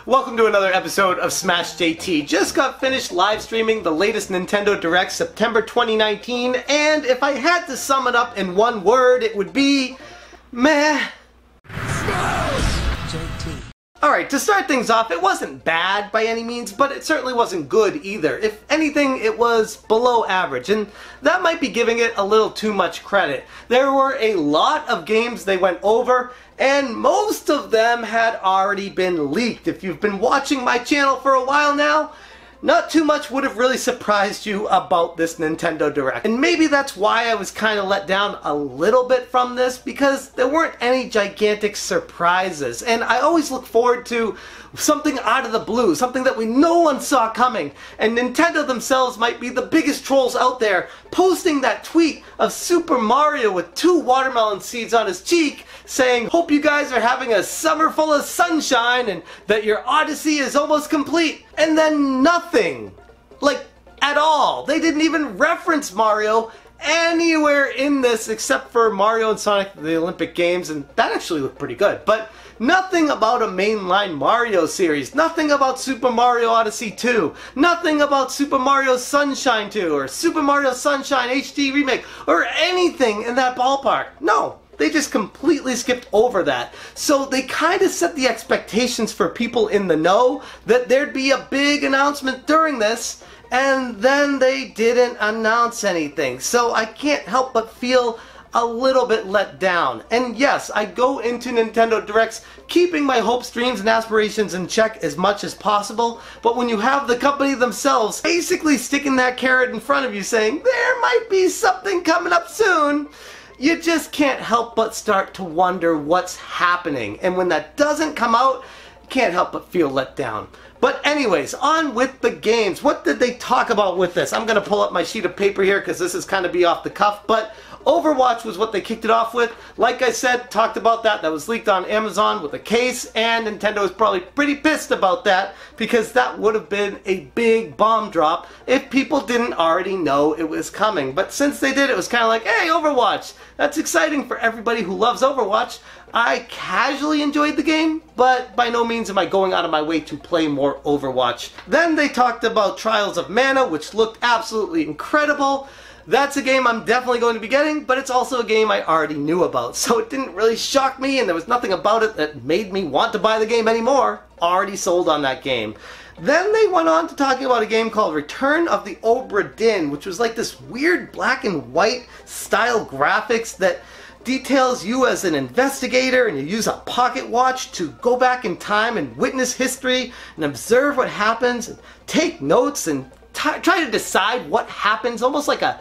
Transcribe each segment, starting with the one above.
Welcome to another episode of Smash JT. Just got finished live streaming the latest Nintendo Direct, September 2019, and if I had to sum it up in one word, it would be meh. Smash JT. Alright, to start things off, it wasn't bad by any means, but it certainly wasn't good either. If anything, it was below average, and that might be giving it a little too much credit. There were a lot of games they went over, and most of them had already been leaked. If you've been watching my channel for a while now, not too much would have really surprised you about this Nintendo Direct. And maybe that's why I was kind of let down a little bit from this, because there weren't any gigantic surprises. And I always look forward to something out of the blue, something that no one saw coming. And Nintendo themselves might be the biggest trolls out there, posting that tweet of Super Mario with 2 watermelon seeds on his cheek, saying, "Hope you guys are having a summer full of sunshine and that your odyssey is almost complete." And then nothing. Like, at all. They didn't even reference Mario anywhere in this except for Mario and Sonic the Olympic Games, and that actually looked pretty good. But nothing about a mainline Mario series, nothing about Super Mario Odyssey 2, nothing about Super Mario Sunshine 2 or Super Mario Sunshine HD Remake or anything in that ballpark. No. They just completely skipped over that. So they kind of set the expectations for people in the know that there'd be a big announcement during this, and then they didn't announce anything. So I can't help but feel a little bit let down. And yes, I go into Nintendo Directs keeping my hopes, dreams, and aspirations in check as much as possible, but when you have the company themselves basically sticking that carrot in front of you saying, there might be something coming up soon, you just can't help but start to wonder what's happening. And when that doesn't come out, you can't help but feel let down. But anyways, on with the games. What did they talk about with this? I'm going to pull up my sheet of paper here because this is kind of be off the cuff, but Overwatch was what they kicked it off with. Like I said, talked about that. That was leaked on Amazon with a case, and Nintendo was probably pretty pissed about that because that would have been a big bomb drop if people didn't already know it was coming. But since they did, it was kind of like, hey, Overwatch! That's exciting for everybody who loves Overwatch. I casually enjoyed the game, but by no means am I going out of my way to play more Overwatch. Then they talked about Trials of Mana, which looked absolutely incredible. That's a game I'm definitely going to be getting, but it's also a game I already knew about, so it didn't really shock me, and there was nothing about it that made me want to buy the game anymore. Already sold on that game. Then they went on to talking about a game called Return of the Obra Dinn, which was like this weird black and white style graphics that details you as an investigator, and you use a pocket watch to go back in time and witness history and observe what happens and take notes and try to decide what happens, almost like a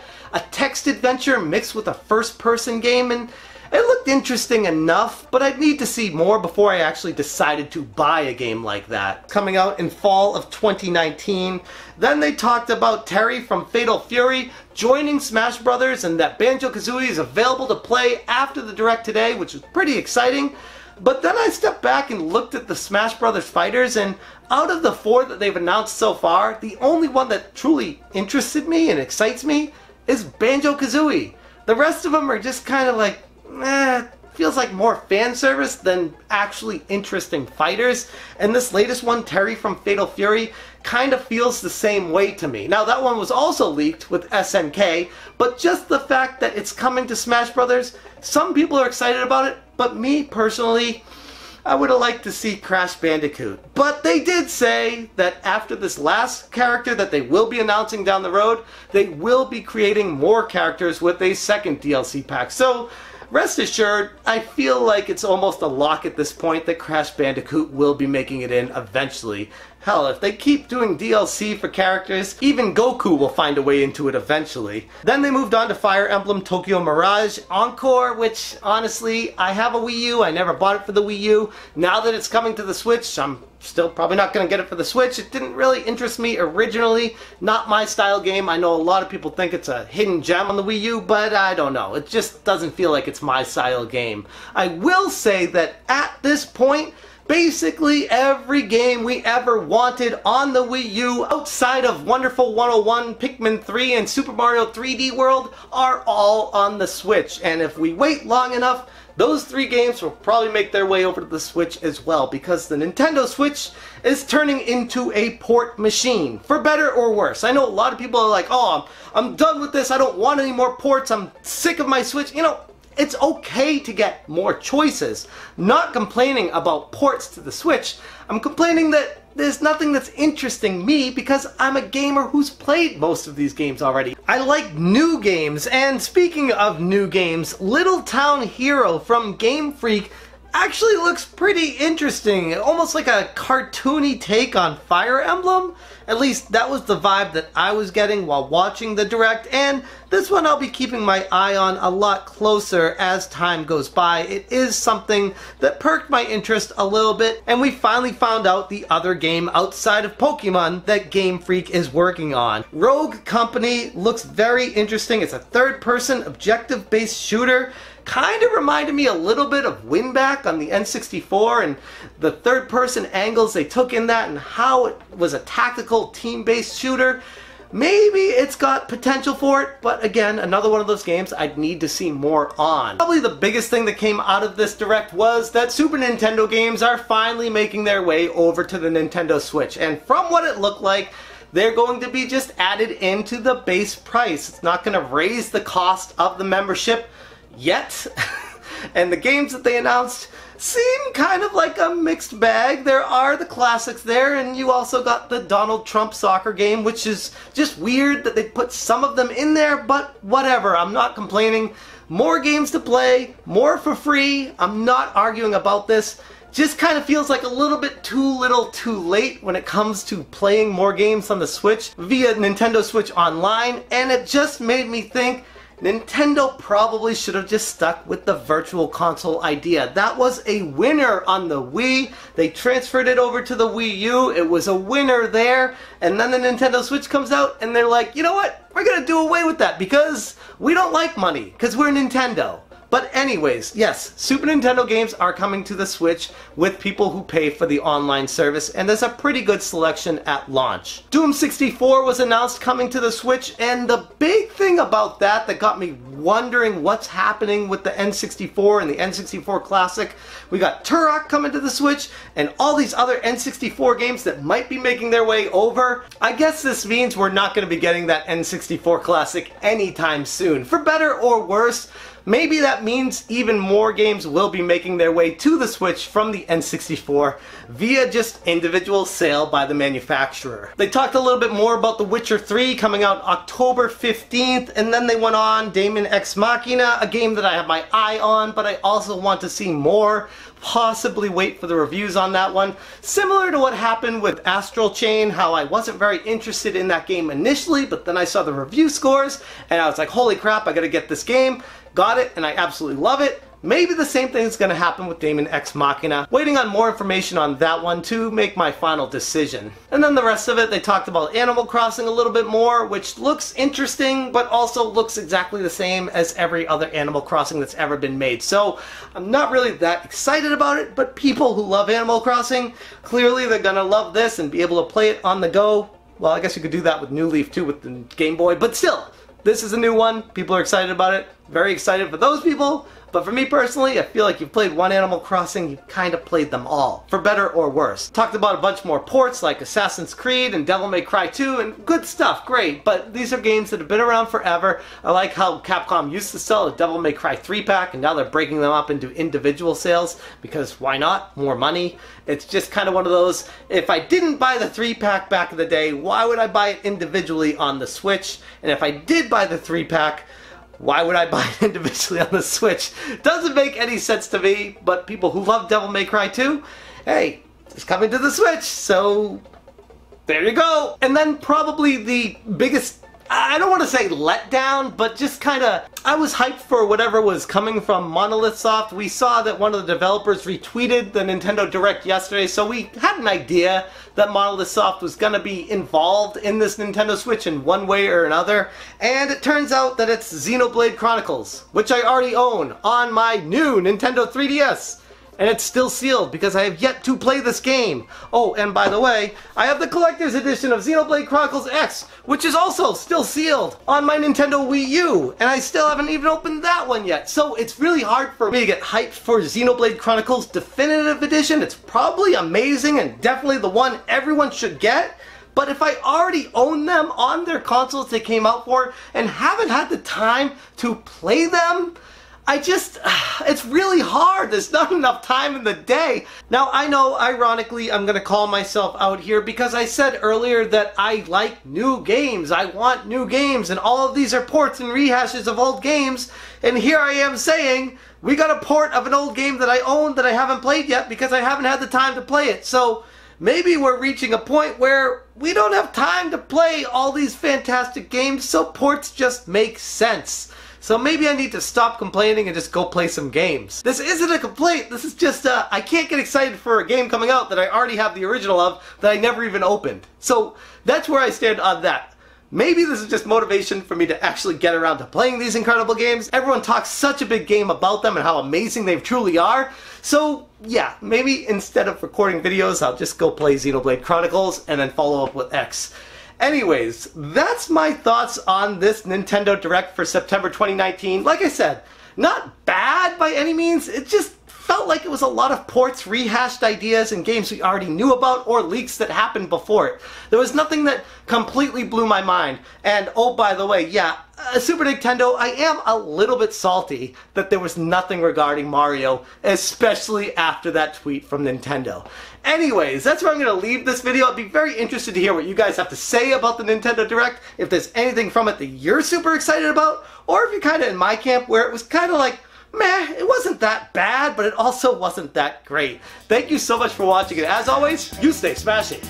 text adventure mixed with a first-person game, and it looked interesting enough, but I'd need to see more before I actually decided to buy a game like that. Coming out in fall of 2019. Then they talked about Terry from Fatal Fury joining Smash Brothers, and that BanjoKazooie is available to play after the Direct today, which is pretty exciting. But then I stepped back and looked at the Smash Brothers fighters, and out of the 4 that they've announced so far, the only one that truly interested me and excites me is BanjoKazooie. The rest of them are just kind of like, feels like more fan service than actually interesting fighters. And this latest one, Terry from Fatal Fury, kind of feels the same way to me. Now that one was also leaked with SNK, but just the fact that it's coming to Smash Brothers, some people are excited about it, but me personally, I would have liked to see Crash Bandicoot. But they did say that after this last character that they will be announcing down the road, they will be creating more characters with a second DLC pack. So rest assured, I feel like it's almost a lock at this point that Crash Bandicoot will be making it in eventually. Hell, if they keep doing DLC for characters, even Goku will find a way into it eventually. Then they moved on to Fire Emblem Tokyo Mirage Encore, which honestly, I have a Wii U. I never bought it for the Wii U. Now that it's coming to the Switch, I'm still probably not going to get it for the Switch. It didn't really interest me originally. Not my style game. I know a lot of people think it's a hidden gem on the Wii U, but I don't know. It just doesn't feel like it's my style game. I will say that at this point, basically every game we ever wanted on the Wii U outside of Wonderful 101, Pikmin 3, and Super Mario 3D World are all on the Switch. And if we wait long enough, those 3 games will probably make their way over to the Switch as well, because the Nintendo Switch is turning into a port machine, for better or worse. I know a lot of people are like, oh, I'm done with this, I don't want any more ports, I'm sick of my Switch. You know, it's okay to get more choices. Not complaining about ports to the Switch, I'm complaining that there's nothing that's interesting me because I'm a gamer who's played most of these games already. I like new games, and speaking of new games, Little Town Hero from Game Freak actually looks pretty interesting. Almost like a cartoony take on Fire Emblem. At least that was the vibe that I was getting while watching the Direct, and this one I'll be keeping my eye on a lot closer as time goes by. It is something that perked my interest a little bit, and we finally found out the other game outside of Pokemon that Game Freak is working on. Rogue Company looks very interesting. It's a third-person objective-based shooter. Kind of reminded me a little bit of Winback on the N64 and the third-person angles they took in that and how it was a tactical team-based shooter. Maybe it's got potential for it, but again, another one of those games I'd need to see more on. Probably the biggest thing that came out of this Direct was that Super Nintendo games are finally making their way over to the Nintendo Switch, and from what it looked like, they're going to be just added into the base price. It's not going to raise the cost of the membership yet. And the games that they announced seem kind of like a mixed bag. There are the classics there, and you also got the Donald Trump soccer game, which is just weird that they put some of them in there, but whatever, I'm not complaining. More games to play, more for free, I'm not arguing about this. Just kind of feels like a little bit too little too late when it comes to playing more games on the Switch via Nintendo Switch Online, and it just made me think Nintendo probably should have just stuck with the virtual console idea. That was a winner on the Wii. They transferred it over to the Wii U. It was a winner there. And then the Nintendo Switch comes out and they're like, you know what? We're going to do away with that because we don't like money, because we're Nintendo. But anyways, yes, Super Nintendo games are coming to the Switch with people who pay for the online service, and there's a pretty good selection at launch. Doom 64 was announced coming to the Switch, and the big thing about that got me wondering what's happening with the N64 and the N64 Classic. We got Turok coming to the Switch, and all these other N64 games that might be making their way over. I guess this means we're not going to be getting that N64 Classic anytime soon. For better or worse, maybe that means even more games will be making their way to the Switch from the N64 via just individual sale by the manufacturer. They talked a little bit more about The Witcher 3 coming out October 15th, and then they went on Daemon X Machina, a game that I have my eye on, but I also want to see more. Possibly wait for the reviews on that one. Similar to what happened with Astral Chain, how I wasn't very interested in that game initially, but then I saw the review scores, and I was like, holy crap, I gotta get this game. Got it, and I absolutely love it. Maybe the same thing is going to happen with Daemon X Machina. Waiting on more information on that one to make my final decision. And then the rest of it, they talked about Animal Crossing a little bit more, which looks interesting, but also looks exactly the same as every other Animal Crossing that's ever been made. So I'm not really that excited about it, but people who love Animal Crossing, clearly they're going to love this and be able to play it on the go. Well, I guess you could do that with New Leaf too with the Game Boy, but still. This is a new one. People are excited about it. Very excited for those people. But for me personally, I feel like you've played one Animal Crossing, you've kind of played them all, for better or worse. Talked about a bunch more ports like Assassin's Creed and Devil May Cry 2, and good stuff, great. But these are games that have been around forever. I like how Capcom used to sell a Devil May Cry 3-pack, and now they're breaking them up into individual sales, because why not? More money. It's just kind of one of those, if I didn't buy the 3-pack back in the day, why would I buy it individually on the Switch? And if I did buy the 3-pack, why would I buy it individually on the Switch? Doesn't make any sense to me, but people who love Devil May Cry 2, hey, it's coming to the Switch, so there you go. And then probably the biggest, I don't want to say letdown, but just kind of, I was hyped for whatever was coming from Monolith Soft. We saw that one of the developers retweeted the Nintendo Direct yesterday, so we had an idea that Monolith Soft was going to be involved in this Nintendo Switch in one way or another, and it turns out that it's Xenoblade Chronicles, which I already own on my new Nintendo 3DS. and it's still sealed because I have yet to play this game. Oh, and by the way, I have the collector's edition of Xenoblade Chronicles X, which is also still sealed on my Nintendo Wii U, and I still haven't even opened that one yet. So it's really hard for me to get hyped for Xenoblade Chronicles Definitive Edition. It's probably amazing and definitely the one everyone should get. But if I already own them on their consoles they came out for and haven't had the time to play them, it's really hard. There's not enough time in the day. Now, I know, ironically, I'm gonna call myself out here because I said earlier that I like new games. I want new games, and all of these are ports and rehashes of old games. And here I am saying, we got a port of an old game that I own that I haven't played yet because I haven't had the time to play it. So, maybe we're reaching a point where we don't have time to play all these fantastic games, so ports just make sense. So maybe I need to stop complaining and just go play some games. This isn't a complaint, this is just, I can't get excited for a game coming out that I already have the original of that I never even opened. So that's where I stand on that. Maybe this is just motivation for me to actually get around to playing these incredible games. Everyone talks such a big game about them and how amazing they truly are. So yeah, maybe instead of recording videos, I'll just go play Xenoblade Chronicles and then follow up with X. Anyways, that's my thoughts on this Nintendo Direct for September 2019. Like I said, not bad by any means, it just felt like it was a lot of ports, rehashed ideas, and games we already knew about or leaks that happened before it. There was nothing that completely blew my mind. And oh, by the way, yeah, Super Nintendo, I am a little bit salty that there was nothing regarding Mario, especially after that tweet from Nintendo. Anyways, that's where I'm going to leave this video. I'd be very interested to hear what you guys have to say about the Nintendo Direct, if there's anything from it that you're super excited about, or if you're kind of in my camp where it was kind of like, meh, it wasn't that bad, but it also wasn't that great. Thank you so much for watching, and as always, you stay smashing.